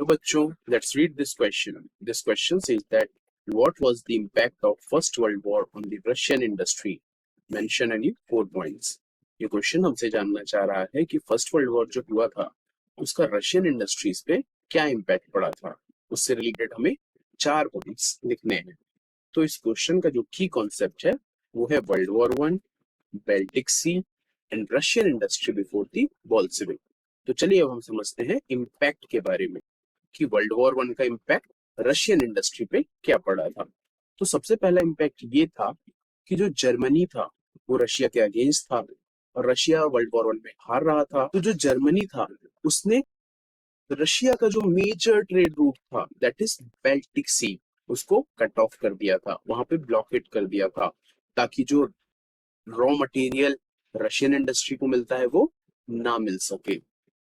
तो बच्चों, let's read this question. This question says that what was the impact of First World War on the Russian industry? Mention any 4 points. ये question हमसे जानना चाह रहा है कि फर्स्ट वर्ल्ड वॉर जो हुआ था उसका रशियन इंडस्ट्रीज पे क्या इम्पैक्ट पड़ा था. उससे रिलेटेड हमें 4 पॉइंट्स लिखने हैं. तो इस क्वेश्चन का जो की कॉन्सेप्ट है वो है world war one, Baltic sea and Russian industry before the Bolshevik. तो चलिए अब हम समझते हैं इम्पैक्ट के बारे में कि वर्ल्ड वॉर वन का इम्पैक्ट रशियन इंडस्ट्री पे क्या पड़ा था. तो सबसे पहला इम्पैक्ट ये था कि जो जर्मनी था वो रशिया के अगेंस्ट था और रशिया वर्ल्ड वॉर वन में हार रहा था. तो जो जर्मनी था उसने रशिया का जो मेजर ट्रेड रूट था दैट इज बेल्टिक सी उसको कट ऑफ कर दिया था, वहां पे ब्लॉकेट कर दिया था ताकि जो रॉ मटेरियल रशियन इंडस्ट्री को मिलता है वो ना मिल सके.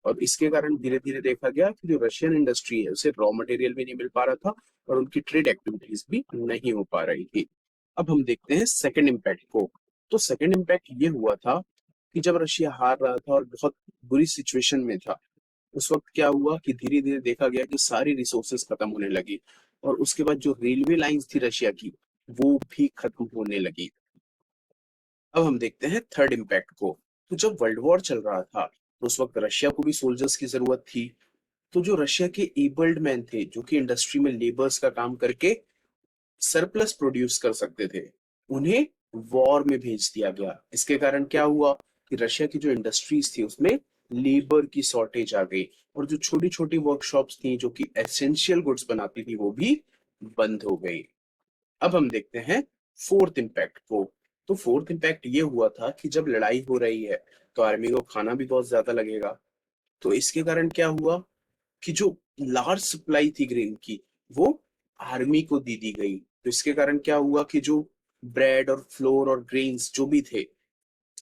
और इसके कारण धीरे धीरे देखा गया कि जो रशियन इंडस्ट्री है उसे रॉ मटेरियल भी नहीं मिल पा रहा था और उनकी ट्रेड एक्टिविटीज भी नहीं हो पा रही थी. अब हम देखते हैं सेकंड इम्पैक्ट को. तो सेकंड इम्पैक्ट ये हुआ था कि जब रशिया हार रहा था और बहुत बुरी सिचुएशन में था उस वक्त क्या हुआ कि धीरे धीरे देखा गया कि सारी रिसोर्सेस खत्म होने लगी और उसके बाद जो रेलवे लाइंस थी रशिया की वो भी खत्म होने लगी. अब हम देखते हैं थर्ड इम्पैक्ट को. तो जब वर्ल्ड वॉर चल रहा था तो उस वक्त रशिया को भी सोल्जर्स की जरूरत थी. तो जो रशिया के एबल्ड मैन थे जो कि इंडस्ट्री में लेबर्स का काम करके सरप्लस प्रोड्यूस कर सकते थे उन्हें वॉर में भेज दिया गया. इसके कारण क्या हुआ कि रशिया की जो इंडस्ट्रीज थी उसमें लेबर की शॉर्टेज आ गई और जो छोटी छोटी वर्कशॉप्स थी जो कि एसेंशियल गुड्स बनाती थी वो भी बंद हो गई. अब हम देखते हैं फोर्थ इम्पैक्ट को. तो फोर्थ इम्पैक्ट ये हुआ था कि जब लड़ाई हो रही है तो आर्मी को खाना भी बहुत ज्यादा लगेगा. तो इसके कारण क्या हुआ कि जो लार्ज सप्लाई थी ग्रेन की वो आर्मी को दे दी गई. तो इसके कारण क्या हुआ कि जो ब्रेड और फ्लोर और ग्रेन्स जो भी थे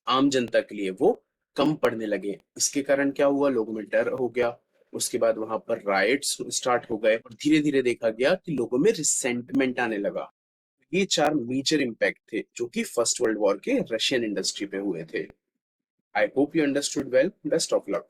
आम जनता के लिए वो कम पड़ने लगे. इसके कारण क्या हुआ, लोगों में डर हो गया. उसके बाद वहां पर राइट्स स्टार्ट हो गए और धीरे धीरे देखा गया कि लोगों में रिसेंटमेंट आने लगा. ये 4 मेजर इम्पैक्ट थे जो कि फर्स्ट वर्ल्ड वॉर के रशियन इंडस्ट्री पे हुए थे. I hope you understood well. Best of luck.